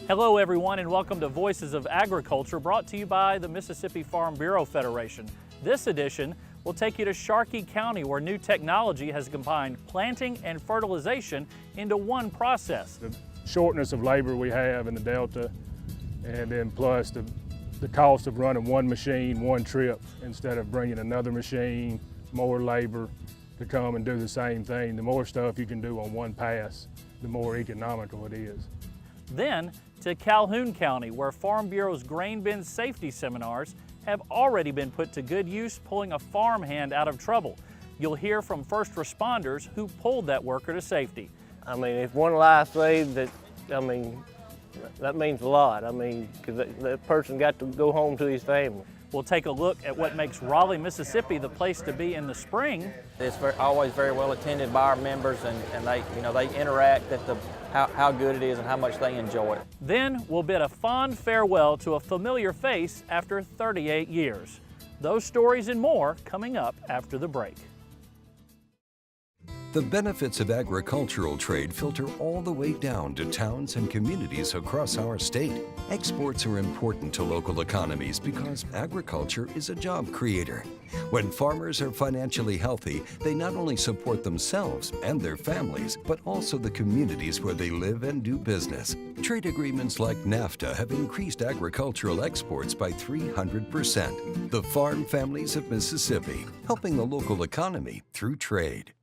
Hello everyone and welcome to Voices of Agriculture, brought to you by the Mississippi Farm Bureau Federation. This edition will take you to Sharkey County, where new technology has combined planting and fertilization into one process. The shortness of labor we have in the Delta, and then plus the cost of running one machine, one trip, instead of bringing another machine, more labor to come and do the same thing. The more stuff you can do on one pass, the more economical it is. Then to Calhoun County, where Farm Bureau's grain bin safety seminars have already been put to good use, pulling a farmhand out of trouble. You'll hear from first responders who pulled that worker to safety. I mean, if one life saved, that means a lot. I mean, because that person got to go home to his family. We'll take a look at what makes Raleigh, Mississippi the place to be in the spring. It's always very well attended by our members, and they interact at how good it is and how much they enjoy it. Then we'll bid a fond farewell to a familiar face after 38 years. Those stories and more coming up after the break. The benefits of agricultural trade filter all the way down to towns and communities across our state. Exports are important to local economies because agriculture is a job creator. When farmers are financially healthy, they not only support themselves and their families, but also the communities where they live and do business. Trade agreements like NAFTA have increased agricultural exports by 300%. The Farm Families of Mississippi, helping the local economy through trade.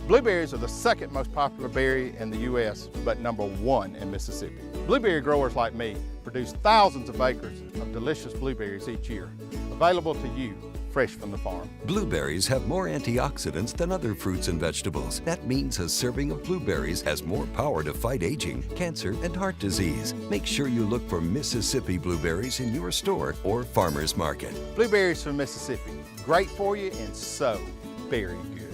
Blueberries are the second most popular berry in the U.S., but #1 in Mississippi. Blueberry growers like me produce thousands of acres of delicious blueberries each year, available to you fresh from the farm. Blueberries have more antioxidants than other fruits and vegetables. That means a serving of blueberries has more power to fight aging, cancer, and heart disease. Make sure you look for Mississippi blueberries in your store or farmer's market. Blueberries from Mississippi, great for you and so very good.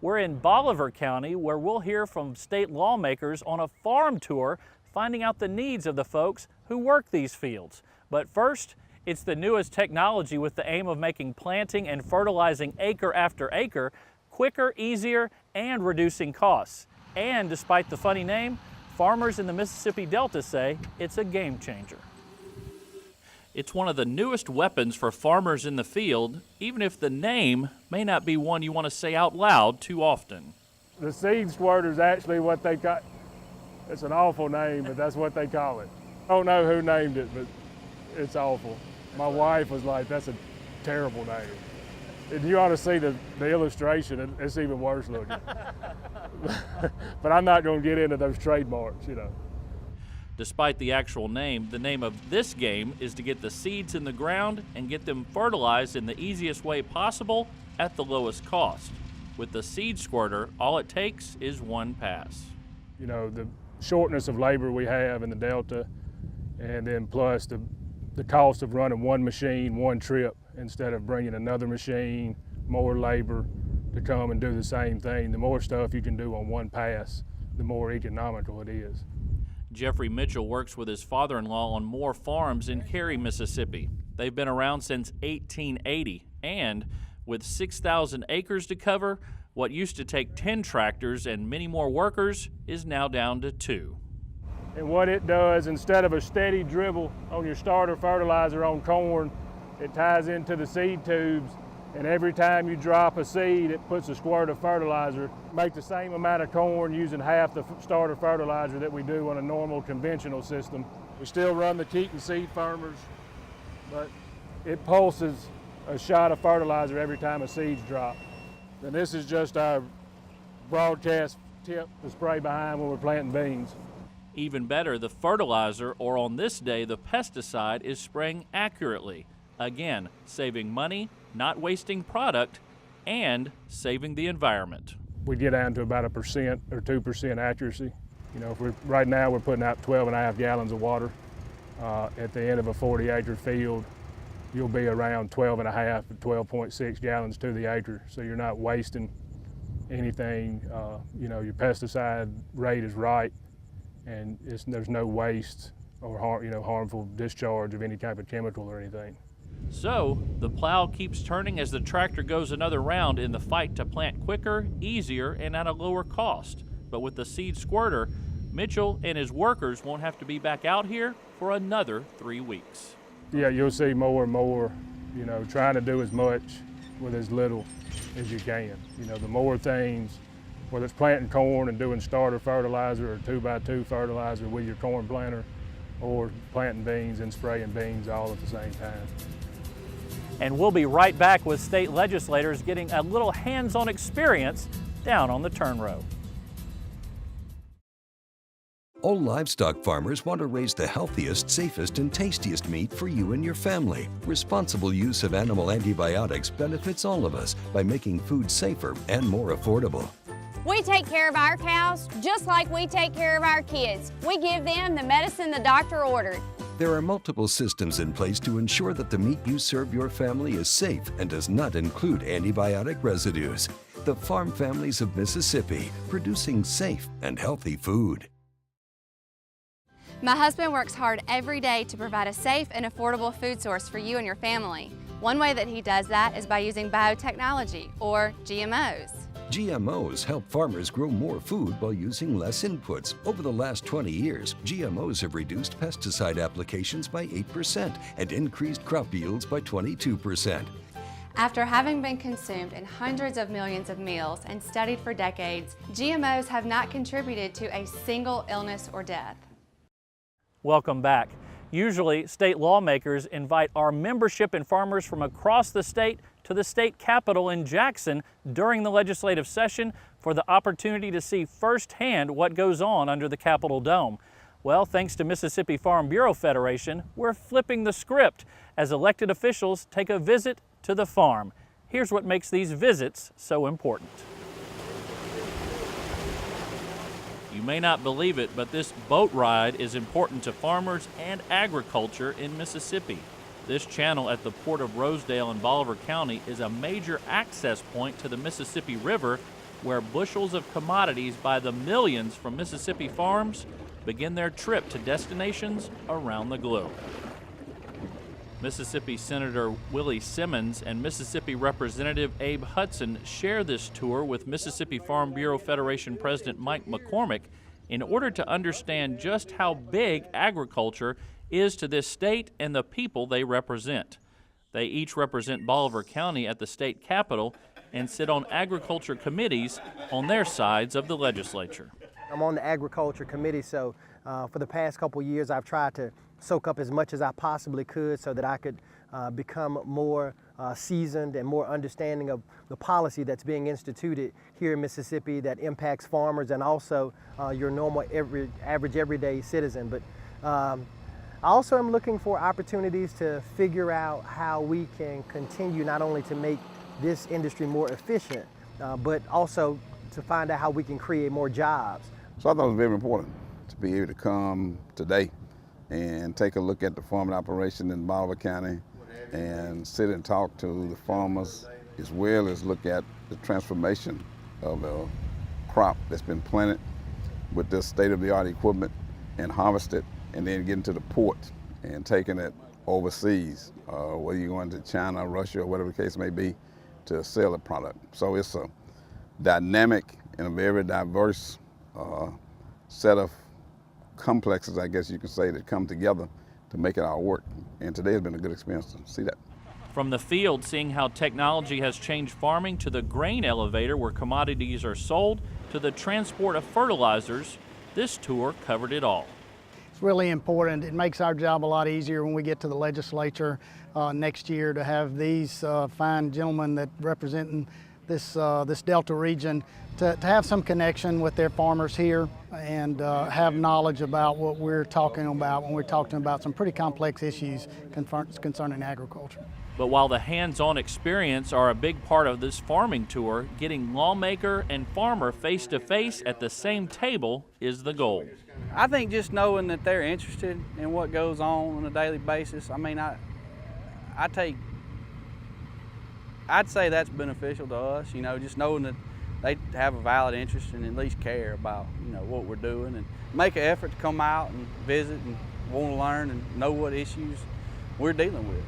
We're in Bolivar County, where we'll hear from state lawmakers on a farm tour, finding out the needs of the folks who work these fields. But first, it's the newest technology with the aim of making planting and fertilizing acre after acre quicker, easier, and reducing costs. And despite the funny name, farmers in the Mississippi Delta say it's a game changer. It's one of the newest weapons for farmers in the field, even if the name may not be one you want to say out loud too often. The seed squirter is actually what they got. It's an awful name, but that's what they call it. I don't know who named it, but it's awful. My wife was like, that's a terrible name. And you ought to see the illustration, it's even worse looking. But I'm not going to get into those trademarks, you know. Despite the actual name, the name of this game is to get the seeds in the ground and get them fertilized in the easiest way possible at the lowest cost. With the seed squirter, all it takes is one pass. You know, the shortness of labor we have in the Delta, and then plus the cost of running one machine, one trip, instead of bringing another machine, more labor to come and do the same thing. The more stuff you can do on one pass, the more economical it is. Jeffrey Mitchell works with his father-in-law on more farms in Cary, Mississippi. They've been around since 1880, and with 6,000 acres to cover, what used to take 10 tractors and many more workers is now down to 2. And what it does, instead of a steady dribble on your starter fertilizer on corn, it ties into the seed tubes, and every time you drop a seed, it puts a squirt of fertilizer. Make the same amount of corn using half the starter fertilizer that we do on a normal conventional system. We still run the Keaton seed firmers, but it pulses a shot of fertilizer every time a seed's dropped. And this is just our broadcast tip to spray behind when we're planting beans. Even better, the fertilizer, or on this day, the pesticide, is spraying accurately. Again, saving money, not wasting product, and saving the environment. We get down to about 1% or 2% accuracy. You know, right now we're putting out 12.5 gallons of water. At the end of a 40-acre field, you'll be around 12.5 to 12.6 gallons to the acre. So you're not wasting anything. You know, your pesticide rate is right, and there's no waste or harmful discharge of any type of chemical or anything. So the plow keeps turning as the tractor goes another round in the fight to plant quicker, easier, and at a lower cost. But with the seed squirter, Mitchell and his workers won't have to be back out here for another 3 weeks. Yeah, you'll see more and more, trying to do as much with as little as you can. The more things, whether it's planting corn and doing starter fertilizer or 2x2 fertilizer with your corn planter, or planting beans and spraying beans all at the same time. And we'll be right back with state legislators getting a little hands-on experience down on the turn row. All livestock farmers want to raise the healthiest, safest, and tastiest meat for you and your family. Responsible use of animal antibiotics benefits all of us by making food safer and more affordable. We take care of our cows just like we take care of our kids. We give them the medicine the doctor ordered. There are multiple systems in place to ensure that the meat you serve your family is safe and does not include antibiotic residues. The farm families of Mississippi, producing safe and healthy food. My husband works hard every day to provide a safe and affordable food source for you and your family. One way that he does that is by using biotechnology, or GMOs. GMOs help farmers grow more food while using less inputs. Over the last 20 years, GMOs have reduced pesticide applications by 8% and increased crop yields by 22%. After having been consumed in hundreds of millions of meals and studied for decades, GMOs have not contributed to a single illness or death. Welcome back. Usually, state lawmakers invite our membership and farmers from across the state to the state capitol in Jackson during the legislative session for the opportunity to see firsthand what goes on under the Capitol Dome. Well, thanks to Mississippi Farm Bureau Federation, we're flipping the script as elected officials take a visit to the farm. Here's what makes these visits so important. You may not believe it, but this boat ride is important to farmers and agriculture in Mississippi. This channel at the Port of Rosedale in Bolivar County is a major access point to the Mississippi River, where bushels of commodities by the millions from Mississippi farms begin their trip to destinations around the globe. Mississippi Senator Willie Simmons and Mississippi Representative Abe Hudson share this tour with Mississippi Farm Bureau Federation President Mike McCormick in order to understand just how big agriculture is to this state and the people they represent. They each represent Bolivar County at the state capitol and sit on agriculture committees on their sides of the legislature. I'm on the agriculture committee, so for the past couple years I've tried to soak up as much as I possibly could so that I could become more seasoned and more understanding of the policy that's being instituted here in Mississippi that impacts farmers and also your normal average everyday citizen. But I also am looking for opportunities to figure out how we can continue not only to make this industry more efficient, but also to find out how we can create more jobs. So I thought it was very important to be able to come today and take a look at the farming operation in Bolivar County and sit and talk to the farmers, as well as look at the transformation of the crop that's been planted with this state-of-the-art equipment and harvested, and then getting to the port and taking it overseas, whether you're going to China, Russia, or whatever the case may be, to sell the product. So it's a dynamic and a very diverse set of complexes, I guess you could say, that come together to make it all work. And today has been a good experience to see that. From the field, seeing how technology has changed farming, to the grain elevator where commodities are sold, to the transport of fertilizers, this tour covered it all. It's really important. It makes our job a lot easier when we get to the legislature next year to have these fine gentlemen that representing this Delta region to have some connection with their farmers here and have knowledge about what we're talking about when we're talking about some pretty complex issues concerning agriculture. But while the hands-on experience are a big part of this farming tour, getting lawmaker and farmer face-to-face at the same table is the goal. I think just knowing that they're interested in what goes on a daily basis, I mean, I'd say that's beneficial to us, you know, just knowing that they have a valid interest and at least care about, you know, what we're doing and make an effort to come out and visit and want to learn and know what issues we're dealing with.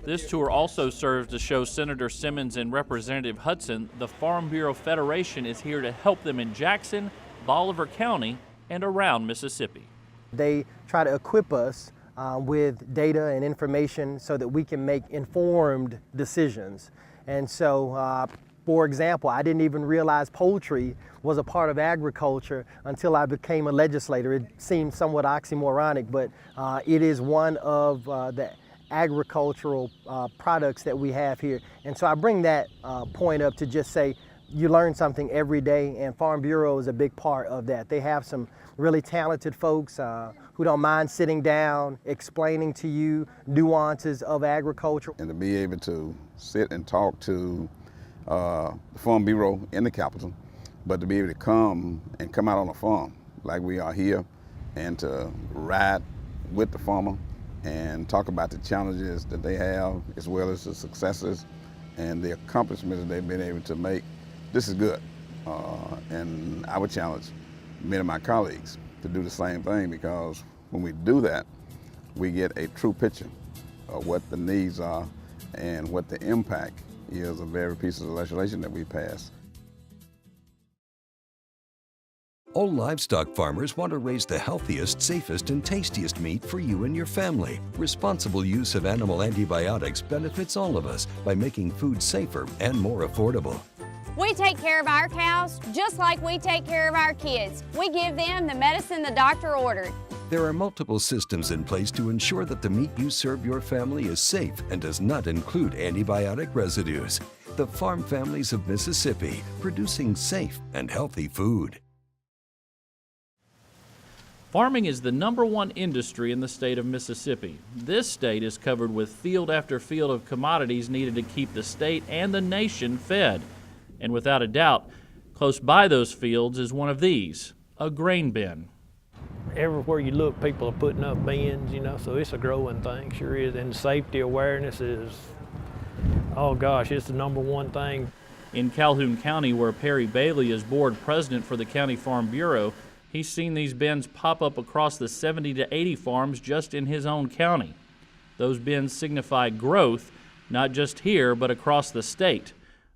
This tour also serves to show Senator Simmons and Representative Hudson the Farm Bureau Federation is here to help them in Jackson, Bolivar County, and around Mississippi. They try to equip us with data and information so that we can make informed decisions. And so, for example, I didn't even realize poultry was a part of agriculture until I became a legislator. It seems somewhat oxymoronic, but it is one of the agricultural products that we have here. And so I bring that point up to just say you learn something every day, and Farm Bureau is a big part of that. They have some really talented folks who don't mind sitting down, explaining to you nuances of agriculture. And to be able to sit and talk to the Farm Bureau in the capital, but to be able to come out on a farm like we are here and to ride with the farmer and talk about the challenges that they have as well as the successes and the accomplishments that they've been able to make. This is good. And I would challenge many of my colleagues to do the same thing, because when we do that, we get a true picture of what the needs are and what the impact is of every piece of legislation that we pass. All livestock farmers want to raise the healthiest, safest, and tastiest meat for you and your family. Responsible use of animal antibiotics benefits all of us by making food safer and more affordable. We take care of our cows just like we take care of our kids. We give them the medicine the doctor ordered. There are multiple systems in place to ensure that the meat you serve your family is safe and does not include antibiotic residues. The farm families of Mississippi, producing safe and healthy food. Farming is the #1 industry in the state of Mississippi. This state is covered with field after field of commodities needed to keep the state and the nation fed. And without a doubt, close by those fields is one of these, a grain bin. Everywhere you look, people are putting up bins, you know, so it's a growing thing, sure is. And safety awareness is, oh gosh, it's the #1 thing. In Calhoun County, where Perry Bailey is board president for the County Farm Bureau, he's seen these bins pop up across the 70 to 80 farms just in his own county. Those bins signify growth, not just here, but across the state.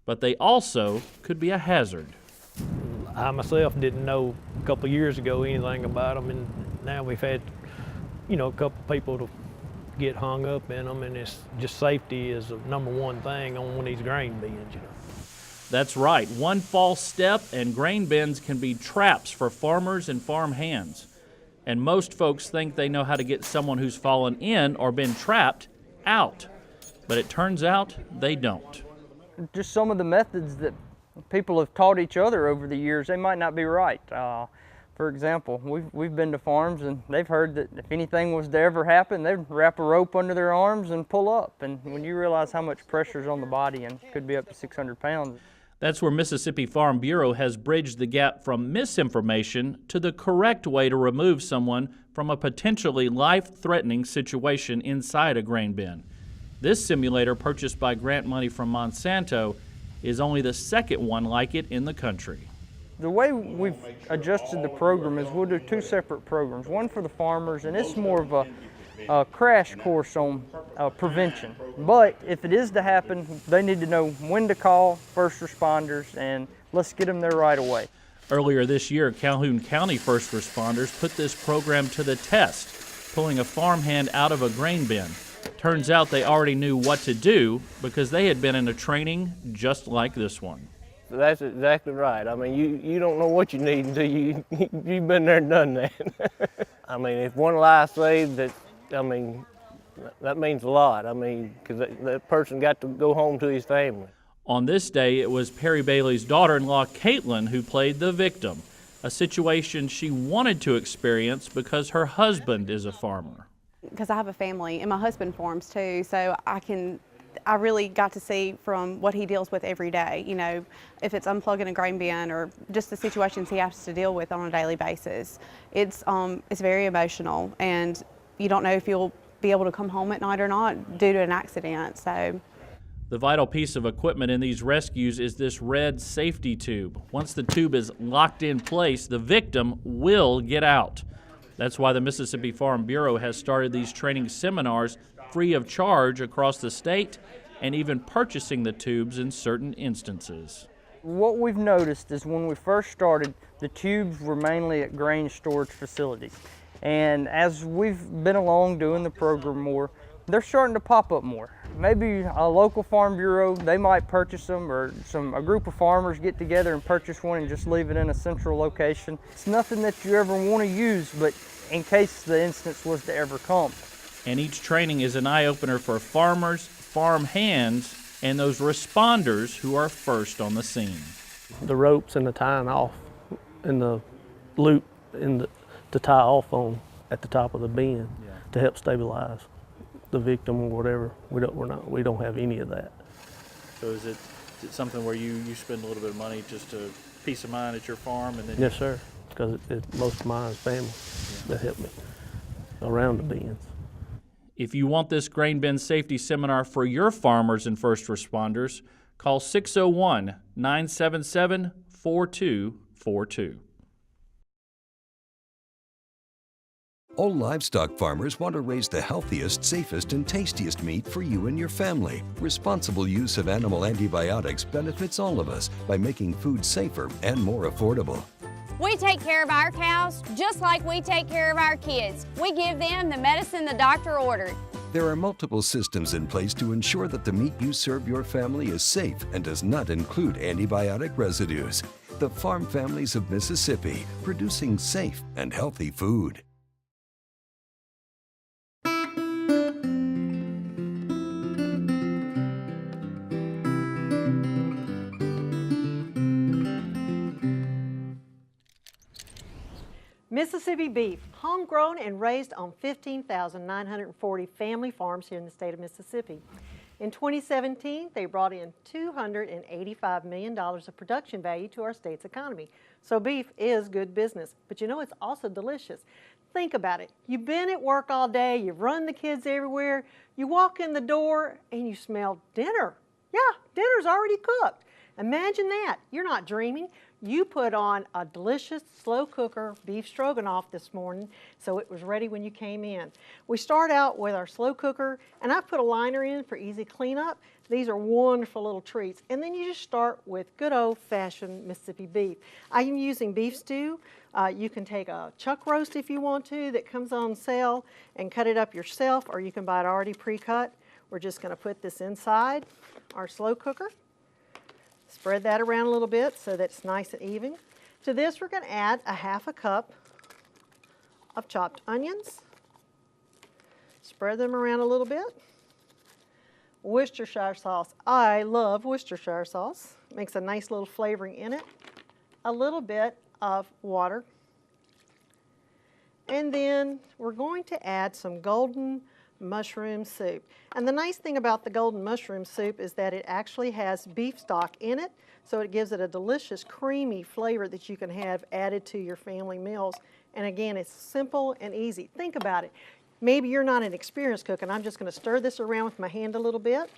But they also could be a hazard. I myself didn't know a couple years ago anything about them, and now we've had, you know, a couple people to get hung up in them, and it's just safety is the #1 thing on one of these grain bins, you know. That's right. One false step and grain bins can be traps for farmers and farm hands. And most folks think they know how to get someone who's fallen in or been trapped out. But it turns out they don't. Just some of the methods that people have taught each other over the years, they might not be right. For example, we've been to farms and they've heard that if anything was to ever happen, they'd wrap a rope under their arms and pull up. And when you realize how much pressure is on the body, and could be up to 600 pounds. That's where Mississippi Farm Bureau has bridged the gap from misinformation to the correct way to remove someone from a potentially life-threatening situation inside a grain bin. This simulator, purchased by grant money from Monsanto, is only the second one like it in the country. The way we've adjusted the program is we'll do 2 separate programs, one for the farmers, and it's more of a crash course on prevention. But if it is to happen, they need to know when to call first responders, and let's get them there right away. Earlier this year, Calhoun County first responders put this program to the test, pulling a farmhand out of a grain bin. Turns out they already knew what to do because they had been in a training just like this one. That's exactly right. I mean, you don't know what you need until you've been there and done that. I mean, if one life saved, that means a lot. I mean, because that person got to go home to his family. On this day, it was Perry Bailey's daughter-in-law, Caitlin, who played the victim, a situation she wanted to experience because her husband is a farmer. Because I have a family and my husband farms too, so I really got to see from what he deals with every day, you know, if it's unplugging a grain bin or just the situations he has to deal with on a daily basis. It's very emotional, and you don't know if you'll be able to come home at night or not due to an accident. So the vital piece of equipment in these rescues is this red safety tube. Once the tube is locked in place, the victim will get out. That's why the Mississippi Farm Bureau has started these training seminars free of charge across the state, and even purchasing the tubes in certain instances. What we've noticed is when we first started, the tubes were mainly at grain storage facilities. And as we've been along doing the program more, they're starting to pop up more. Maybe a local farm bureau, they might purchase them, or a group of farmers get together and purchase one and just leave it in a central location. It's nothing that you ever want to use, but in case the instance was to ever come. And each training is an eye-opener for farmers, farm hands, and those responders who are first on the scene. The ropes and the tying off and the loop to tie off on at the top of the bin to help stabilize the victim or whatever. We don't have any of that. So is it something where you spend a little bit of money just to peace of mind at your farm, and then? Yes, sir. Because most of mine is family that help me around the bins. If you want this grain bin safety seminar for your farmers and first responders, call 601-977-4242. All livestock farmers want to raise the healthiest, safest, and tastiest meat for you and your family. Responsible use of animal antibiotics benefits all of us by making food safer and more affordable. We take care of our cows just like we take care of our kids. We give them the medicine the doctor ordered. There are multiple systems in place to ensure that the meat you serve your family is safe and does not include antibiotic residues. The farm families of Mississippi, producing safe and healthy food. Mississippi beef, homegrown and raised on 15,940 family farms here in the state of Mississippi. In 2017, they brought in $285 million of production value to our state's economy. So beef is good business, but you know it's also delicious. Think about it. You've been at work all day, you've run the kids everywhere, you walk in the door and you smell dinner. Yeah, dinner's already cooked. Imagine that. You're not dreaming. You put on a delicious slow cooker beef stroganoff this morning, so it was ready when you came in. We start out with our slow cooker, and I put a liner in for easy cleanup. These are wonderful little treats. And then you just start with good old-fashioned Mississippi beef. I'm using beef stew. You can take a chuck roast if you want to that comes on sale and cut it up yourself, or you can buy it already pre-cut. We're just going to put this inside our slow cooker. Spread that around a little bit so that it's nice and even. To this, we're going to add a ½ cup of chopped onions. Spread them around a little bit. Worcestershire sauce. I love Worcestershire sauce. Makes a nice little flavoring in it. A little bit of water. And then we're going to add some golden mushroom soup. And the nice thing about the golden mushroom soup is that it actually has beef stock in it, so it gives it a delicious creamy flavor that you can have added to your family meals. And again, it's simple and easy. Think about it. Maybe you're not an experienced cook, and I'm just going to stir this around with my hand a little bit.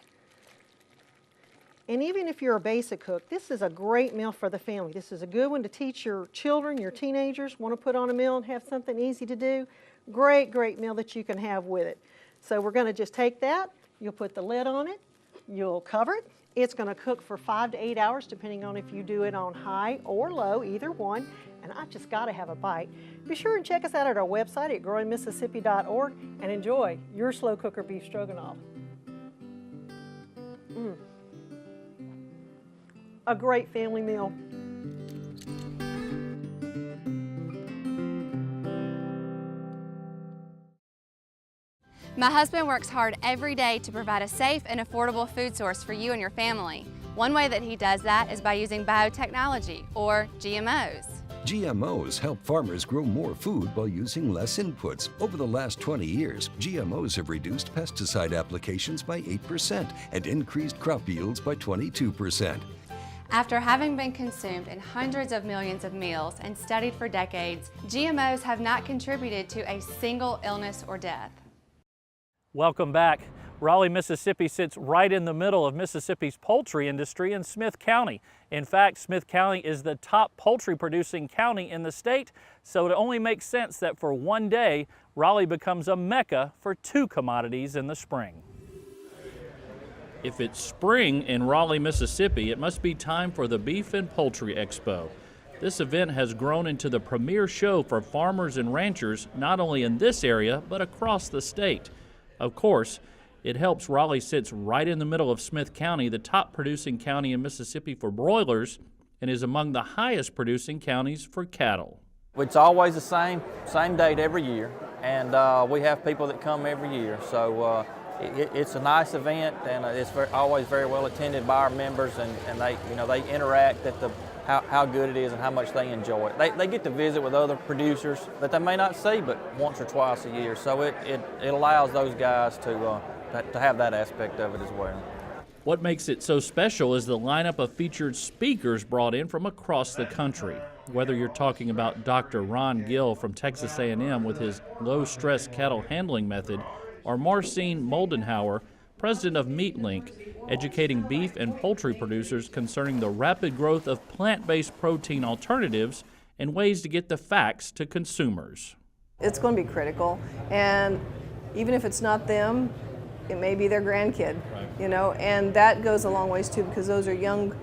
And even if you're a basic cook, this is a great meal for the family. This is a good one to teach your children, your teenagers, want to put on a meal and have something easy to do. Great, great meal that you can have with it. So we're going to just take that, you'll put the lid on it, you'll cover it. It's going to cook for 5 to 8 hours depending on if you do it on high or low, either one. And I've just got to have a bite. Be sure and check us out at our website at growingmississippi.org and enjoy your slow cooker beef stroganoff. A great family meal. My husband works hard every day to provide a safe and affordable food source for you and your family. One way that he does that is by using biotechnology, or GMOs. GMOs help farmers grow more food while using less inputs. Over the last 20 years, GMOs have reduced pesticide applications by 8% and increased crop yields by 22%. After having been consumed in hundreds of millions of meals and studied for decades, GMOs have not contributed to a single illness or death. Welcome back. Raleigh, Mississippi sits right in the middle of Mississippi's poultry industry in Smith County. In fact, Smith County is the top poultry producing county in the state, so it only makes sense that for one day, Raleigh becomes a mecca for two commodities in the spring. If it's spring in Raleigh, Mississippi, it must be time for the Beef and Poultry Expo. This event has grown into the premier show for farmers and ranchers, not only in this area, but across the state. Of course, it helps Raleigh sits right in the middle of Smith County, the top producing county in Mississippi for broilers, and is among the highest producing counties for cattle. It's always the same date every year, and we have people that come every year. So it's a nice event, and it's always very well attended by our members, and they interact at how good it is and how much they enjoy it. They get to visit with other producers that they may not see but once or twice a year. So it allows those guys to have that aspect of it as well. What makes it so special is the lineup of featured speakers brought in from across the country. Whether you're talking about Dr. Ron Gill from Texas A&M with his low-stress cattle handling method, or Marcine Moldenhauer, president of MeatLink, educating beef and poultry producers concerning the rapid growth of plant-based protein alternatives and ways to get the facts to consumers. It's going to be critical, and even if it's not them, it may be their grandkid, you know, and that goes a long ways too, because those are young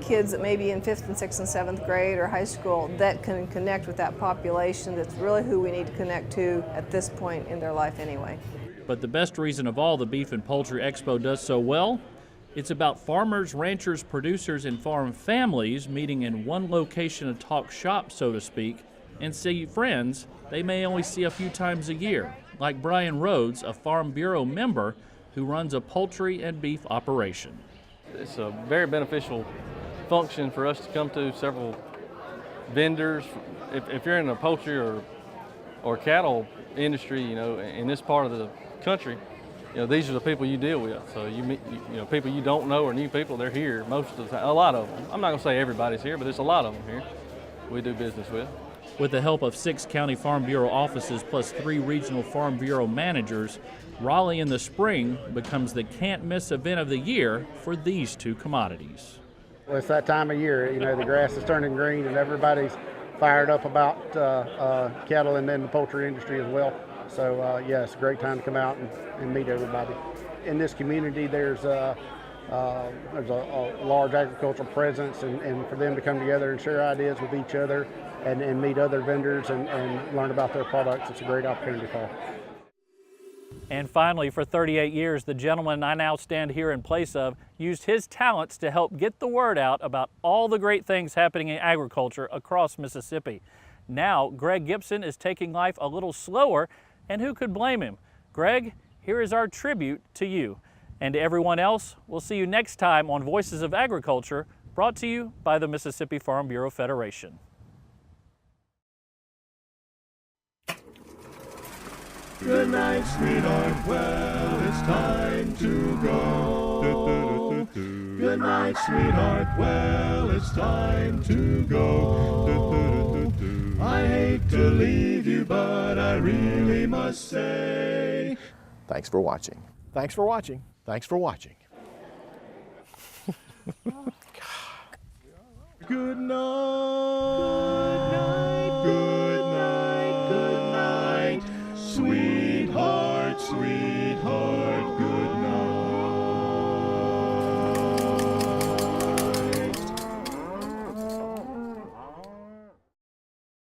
kids that may be in 5th and 6th and 7th grade or high school that can connect with that population. That's really who we need to connect to at this point in their life anyway. But the best reason of all the Beef and Poultry Expo does so well, it's about farmers, ranchers, producers, and farm families meeting in one location to talk shop, so to speak, and see friends they may only see a few times a year, like Brian Rhodes, a Farm Bureau member who runs a poultry and beef operation. It's a very beneficial function for us to come to several vendors. If you're in the poultry or cattle industry, you know, in this part of the country, you know, these are the people you deal with. So you meet, you know, people you don't know or new people, they're here most of the time. A lot of them. I'm not going to say everybody's here, but there's a lot of them here we do business with. With the help of 6 county Farm Bureau offices plus 3 regional Farm Bureau managers, Raleigh in the spring becomes the can't-miss event of the year for these 2 commodities. Well, it's that time of year, you know, the grass is turning green and everybody's fired up about cattle and then the poultry industry as well. So, yeah, it's a great time to come out and meet everybody. In this community, there's a large agricultural presence, and for them to come together and share ideas with each other and meet other vendors and learn about their products, it's a great opportunity for them. And finally, for 38 years, the gentleman I now stand here in place of used his talents to help get the word out about all the great things happening in agriculture across Mississippi. Now, Greg Gibson is taking life a little slower, and who could blame him? Greg, here is our tribute to you. And to everyone else, we'll see you next time on Voices of Agriculture, brought to you by the Mississippi Farm Bureau Federation. Good night, sweetheart, well, it's time to go. Good night, sweetheart, well, it's time to go. I hate to leave you, but I really must say. Thanks for watching. Thanks for watching. Thanks for watching. Good night.